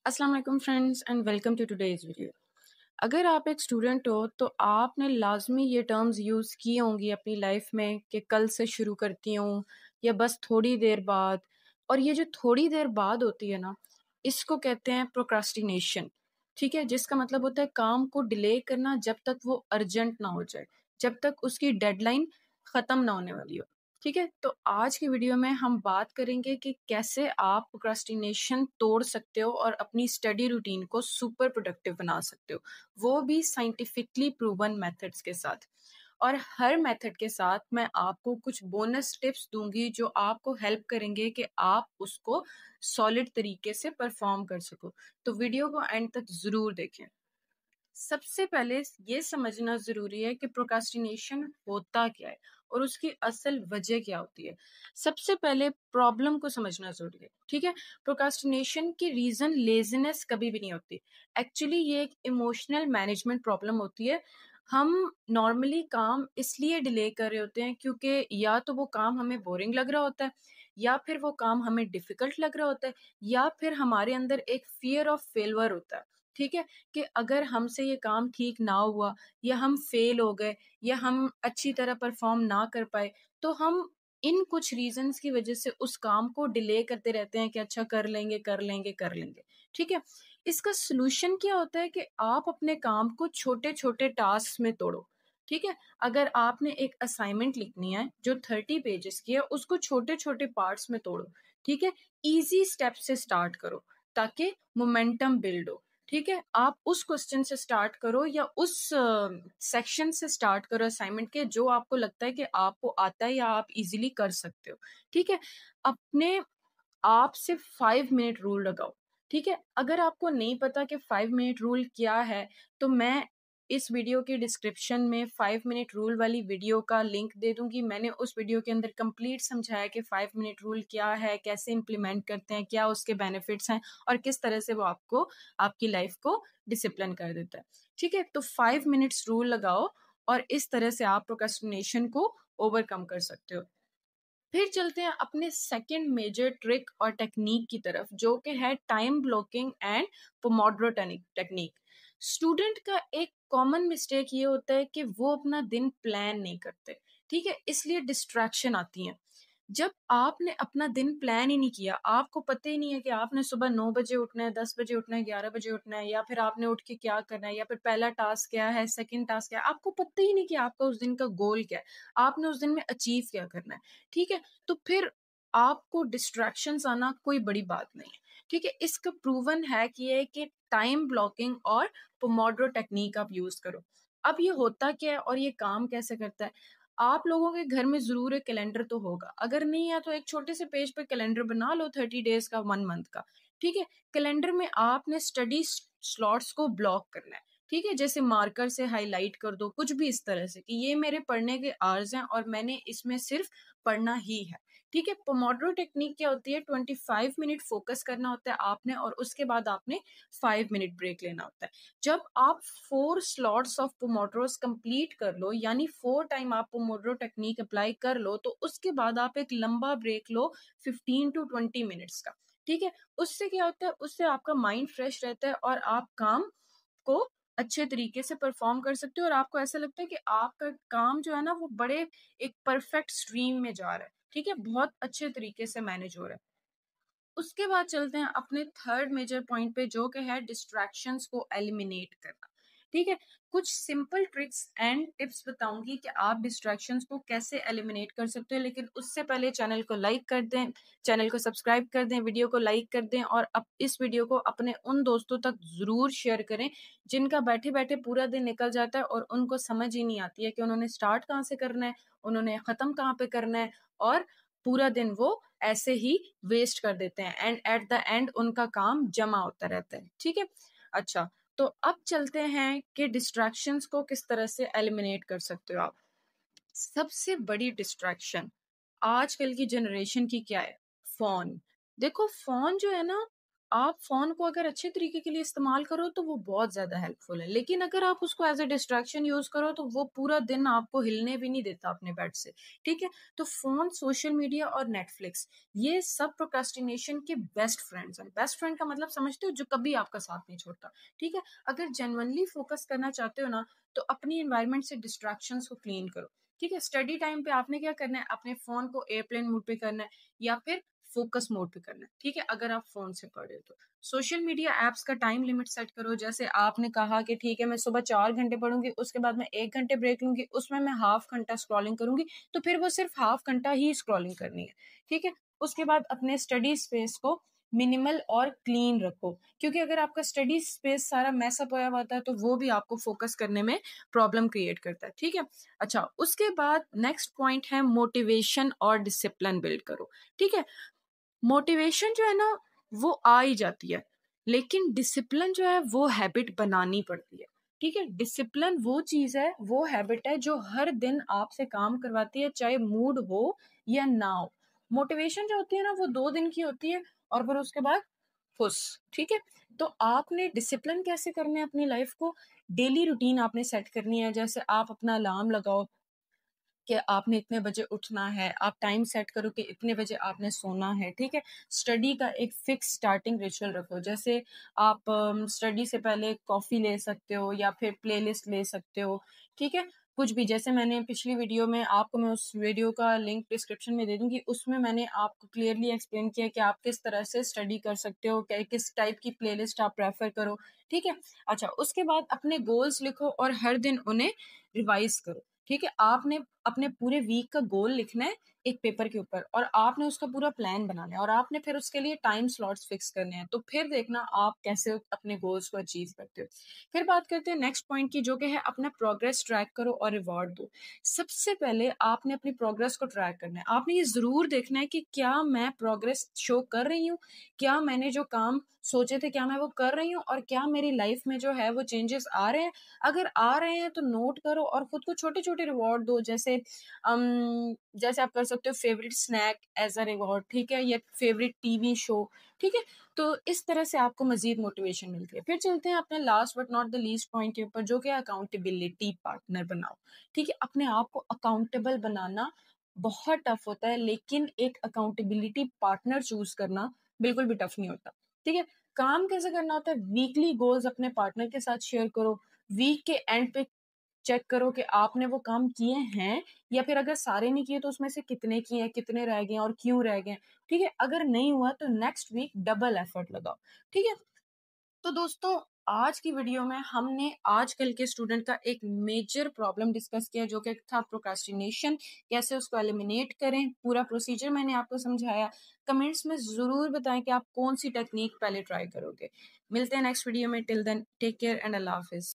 अस्सलाम वालेकुम friends and welcome to today's video. अगर आप एक स्टूडेंट हो तो आपने लाज़मी ये टर्म्स यूज़ की होंगी अपनी लाइफ में कि कल से शुरू करती हूँ या बस थोड़ी देर बाद। और ये जो थोड़ी देर बाद होती है ना, इसको कहते हैं प्रोक्रास्टिनेशन। ठीक है, जिसका मतलब होता है काम को डिले करना जब तक वो अर्जेंट ना हो जाए, जब तक उसकी डेडलाइन ख़त्म ना होने वाली हो। ठीक है, तो आज की वीडियो में हम बात करेंगे कि कैसे आप प्रोक्रास्टिनेशन तोड़ सकते हो और अपनी स्टडी रूटीन को सुपर प्रोडक्टिव बना सकते हो, वो भी साइंटिफिकली प्रूवन मेथड्स के साथ। और हर मेथड के साथ मैं आपको कुछ बोनस टिप्स दूंगी जो आपको हेल्प करेंगे कि आप उसको सॉलिड तरीके से परफॉर्म कर सको। तो वीडियो को एंड तक ज़रूर देखें। सबसे पहले ये समझना ज़रूरी है कि प्रोक्रास्टिनेशन होता क्या है और उसकी असल वजह क्या होती है। सबसे पहले प्रॉब्लम को समझना ज़रूरी है, ठीक है? प्रोक्रास्टिनेशन की रीज़न लेज़ीनेस कभी भी नहीं होती। एक्चुअली ये एक इमोशनल मैनेजमेंट प्रॉब्लम होती है। हम नॉर्मली काम इसलिए डिले कर रहे होते हैं क्योंकि या तो वो काम हमें बोरिंग लग रहा होता है, या फिर वो काम हमें डिफ़िकल्ट लग रहा होता है, या फिर हमारे अंदर एक फ़ियर ऑफ फेल्योर होता है, ठीक है? कि अगर हमसे ये काम ठीक ना हुआ या हम फेल हो गए या हम अच्छी तरह परफॉर्म ना कर पाए, तो हम इन कुछ रीजंस की वजह से उस काम को डिले करते रहते हैं कि अच्छा कर लेंगे कर लेंगे कर लेंगे। ठीक है, इसका सोल्यूशन क्या होता है कि आप अपने काम को छोटे छोटे टास्क में तोड़ो। ठीक है, अगर आपने एक असाइनमेंट लिखनी है जो 30 पेजेस की है, उसको छोटे छोटे पार्ट्स में तोड़ो। ठीक है, इजी स्टेप से स्टार्ट करो ताकि मोमेंटम बिल्ड हो। ठीक है, आप उस क्वेश्चन से स्टार्ट करो या उस सेक्शन से स्टार्ट करो असाइनमेंट के जो आपको लगता है कि आपको आता है या आप इजीली कर सकते हो। ठीक है, अपने आप से 5 मिनट रूल लगाओ। ठीक है, अगर आपको नहीं पता कि 5 मिनट रूल क्या है, तो मैं इस वीडियो की डिस्क्रिप्शन में 5 मिनट रूल वाली वीडियो का लिंक दे दूंगी। मैंने उस वीडियो के अंदर कंप्लीट समझाया कि 5 मिनट रूल क्या है, कैसे इम्प्लीमेंट करते हैं, क्या उसके बेनिफिट्स हैं और किस तरह से वो आपको आपकी लाइफ को डिसिप्लिन कर देता है। ठीक है, तो 5 मिनट्स रूल लगाओ और इस तरह से आप प्रोक्रेस्टिनेशन को ओवरकम कर सकते हो। फिर चलते हैं अपने सेकंड मेजर ट्रिक और टेक्निक की तरफ, जो कि है time blocking and pomodoro technique. Student का एक कॉमन मिस्टेक ये होता है कि वो अपना दिन प्लान नहीं करते। ठीक है, इसलिए डिस्ट्रैक्शन आती हैं। जब आपने अपना दिन प्लान ही नहीं किया, आपको पता ही नहीं है कि आपने सुबह 9 बजे उठना है, 10 बजे उठना है, 11 बजे उठना है, या फिर आपने उठ के क्या करना है, या फिर पहला टास्क क्या है, सेकंड टास्क क्या है, आपको पता ही नहीं कि आपका उस दिन का गोल क्या है, आपने उस दिन में अचीव क्या करना है। ठीक है, तो फिर आपको डिस्ट्रैक्शंस आना कोई बड़ी बात नहीं है। ठीक है, इसका प्रूवन है कि ये कि टाइम ब्लॉकिंग और पोमोड्रो टेक्निक आप यूज करो। अब ये होता क्या है और ये काम कैसे करता है? आप लोगों के घर में जरूर एक कैलेंडर तो होगा, अगर नहीं है तो एक छोटे से पेज पे कैलेंडर बना लो, 30 डेज का, 1 मंथ का। ठीक है, कैलेंडर में आपने स्टडी स्लॉट्स को ब्लॉक करना है। ठीक है, जैसे मार्कर से हाईलाइट कर दो, कुछ भी इस तरह से कि ये मेरे पढ़ने के आवर्स हैं और मैंने इसमें सिर्फ पढ़ना ही है। ठीक है, पोमोड्रो टेक्निक क्या होती है? 25 मिनट फोकस करना होता है आपने और उसके बाद आपने 5 मिनट ब्रेक लेना होता है। जब आप 4 स्लॉट्स ऑफ पोमोड्रोस कंप्लीट कर लो, यानी 4 टाइम आप पोमोड्रो टेक्निक अप्लाई कर लो, तो उसके बाद आप एक लंबा ब्रेक लो 15 to 20 मिनट्स का। ठीक है, उससे क्या होता है? उससे आपका माइंड फ्रेश रहता है और आप काम को अच्छे तरीके से परफॉर्म कर सकते हो और आपको ऐसा लगता है कि आपका काम जो है ना, वो बड़े एक परफेक्ट स्ट्रीम में जा रहा है। ठीक है, बहुत अच्छे तरीके से मैनेज हो रहा है। उसके बाद चलते हैं अपने थर्ड मेजर पॉइंट पे, जो कि है डिस्ट्रैक्शंस को एलिमिनेट करना। ठीक है, कुछ सिंपल ट्रिक्स एंड टिप्स बताऊंगी कि आप डिस्ट्रैक्शंस को कैसे एलिमिनेट कर सकते हो, लेकिन उससे पहले चैनल को लाइक कर दें, चैनल को सब्सक्राइब कर दें, वीडियो को लाइक कर दें और अब इस वीडियो को अपने उन दोस्तों तक जरूर शेयर करें जिनका बैठे बैठे पूरा दिन निकल जाता है और उनको समझ ही नहीं आती है कि उन्होंने स्टार्ट कहाँ से करना है, उन्होंने खत्म कहाँ पे करना है, और पूरा दिन वो ऐसे ही वेस्ट कर देते हैं एंड एट द एंड उनका काम जमा होता रहता है। ठीक है, अच्छा, तो अब चलते हैं कि डिस्ट्रैक्शंस को किस तरह से एलिमिनेट कर सकते हो आप। सबसे बड़ी डिस्ट्रैक्शन आजकल की जनरेशन की क्या है? फोन। देखो, फोन जो है ना, आप फ़ोन को अगर अच्छे तरीके के लिए इस्तेमाल करो तो वो बहुत ज़्यादा हेल्पफुल है। लेकिन अगर आप उसको एज़ अ डिस्ट्रैक्शन यूज़ करो तो वो पूरा दिन आपको हिलने भी नहीं देता अपने बेड से, ठीक है? तो फ़ोन, सोशल मीडिया और नेटफ्लिक्स ये सब प्रोक्रास्टिनेशन के बेस्ट फ्रेंड्स हैं। बेस्ट फ्रेंड का मतलब समझते हो? जो कभी आपका साथ नहीं छोड़ता, ठीक है? अगर जेन्युइनली फ़ोकस करना चाहते हो ना तो अपनी एनवायरनमेंट से डिस्ट्रैक्शंस को क्लीन करो, ठीक है? स्टडी टाइम पे आपने क्या करना है, अपने फ़ोन को एयरप्लेन मोड पे करना है या फिर फ़ोकस मोड पे करना है, ठीक है? अगर आप फ़ोन से पढ़ रहे हो तो। सोशल मीडिया ऐप्स का टाइम लिमिट सेट करो, जैसे आपने कहा कि ठीक है मैं सुबह 4 घंटे पढ़ूँगी, उसके बाद मैं 1 घंटे ब्रेक लूँगी, उसमें मैं हाफ घंटा स्क्रॉलिंग करूँगी, तो फिर वो सिर्फ़ हाफ घंटा ही स्क्रॉलिंग करनी है, ठीक है? उसके बाद अपने स्टडी स्पेस को मिनिमल और क्लीन रखो, क्योंकि अगर आपका स्टडी स्पेस सारा मेस अप होया हुआ होता है, तो वो भी आपको फ़ोकस करने में प्रॉब्लम क्रिएट करता है, ठीक है? अच्छा, उसके बाद नेक्स्ट पॉइंट है मोटिवेशन और डिसिप्लिन बिल्ड करो, ठीक है? मोटिवेशन जो है ना वो आ ही जाती है, लेकिन डिसिप्लिन जो है वो हैबिट बनानी पड़ती है, ठीक है? डिसिप्लिन वो चीज है, वो हैबिट है जो हर दिन आपसे काम करवाती है, चाहे मूड हो या ना हो। मोटिवेशन जो होती है ना वो 2 दिन की होती है और फिर उसके बाद फुस, ठीक है? तो आपने डिसिप्लिन कैसे करना है अपनी लाइफ को, डेली रूटीन आपने सेट करनी है, जैसे आप अपना अलार्म लगाओ कि आपने इतने बजे उठना है, आप टाइम सेट करो कि इतने बजे आपने सोना है, ठीक है? स्टडी का एक फिक्स स्टार्टिंग रिचुअल रखो, जैसे आप स्टडी से पहले कॉफ़ी ले सकते हो या फिर प्लेलिस्ट ले सकते हो, ठीक है? कुछ भी, जैसे मैंने पिछली वीडियो में आपको मैं उस वीडियो का लिंक डिस्क्रिप्शन में दे दूँगी, उसमें मैंने आपको क्लियरली एक्सप्लेन किया कि आप किस तरह से स्टडी कर सकते हो, कै किस टाइप की प्लेलिस्ट आप प्रेफ़र करो, ठीक है? अच्छा, उसके बाद अपने गोल्स लिखो और हर दिन उन्हें रिवाइज़ करो, ठीक है? आपने अपने पूरे वीक का गोल लिखना है एक पेपर के ऊपर और आपने उसका पूरा प्लान बनाना है और आपने फिर उसके लिए टाइम स्लॉट्स फिक्स करने हैं। तो फिर देखना आप कैसे अपने गोल्स को अचीव करते हो। फिर बात करते हैं नेक्स्ट पॉइंट की, जो कि है अपना प्रोग्रेस ट्रैक करो और रिवॉर्ड दो। सबसे पहले आपने अपनी प्रोग्रेस को ट्रैक करना है। आपने ये ज़रूर देखना है कि क्या मैं प्रोग्रेस शो कर रही हूँ? क्या मैंने जो काम सोचे थे क्या मैं वो कर रही हूँ? और क्या मेरी लाइफ में जो है वो चेंजेस आ रहे हैं? अगर आ रहे हैं तो नोट करो और खुद को छोटे-छोटे रिवॉर्ड दो, जैसे जैसे आप कर सकते हो favourite snack as a reward, ठीक है? या फेवरेट टीवी शो, ठीक है? तो इस तरह से आपको मज़ीद मोटिवेशन मिलती है। फिर चलते हैं अपने last but not the least point के ऊपर, जो कि है अकाउंटेबिलिटी पार्टनर बनाओ, ठीक है? अपने आप को अकाउंटेबल बनाना बहुत टफ होता है, लेकिन एक अकाउंटेबिलिटी पार्टनर चूज़ करना बिल्कुल भी टफ नहीं होता, ठीक है? काम कैसे करना होता है? वीकली गोल्स अपने पार्टनर के साथ शेयर करो। वीक के एंड पे चेक करो कि आपने वो काम किए हैं, या फिर अगर सारे नहीं किए तो उसमें से कितने किए हैं, कितने रह गए हैं और क्यों रह गए हैं, ठीक है? अगर नहीं हुआ तो नेक्स्ट वीक डबल एफर्ट लगाओ, ठीक है? तो दोस्तों, आज की वीडियो में हमने आजकल के स्टूडेंट का एक मेजर प्रॉब्लम डिस्कस किया, जो कि था प्रोक्रास्टिनेशन। कैसे उसको एलिमिनेट करें, पूरा प्रोसीजर मैंने आपको समझाया। कमेंट्स में ज़रूर बताएं कि आप कौन सी टेक्निक पहले ट्राई करोगे। मिलते हैं नेक्स्ट वीडियो में, till then take care and Allah हाफ़िज़।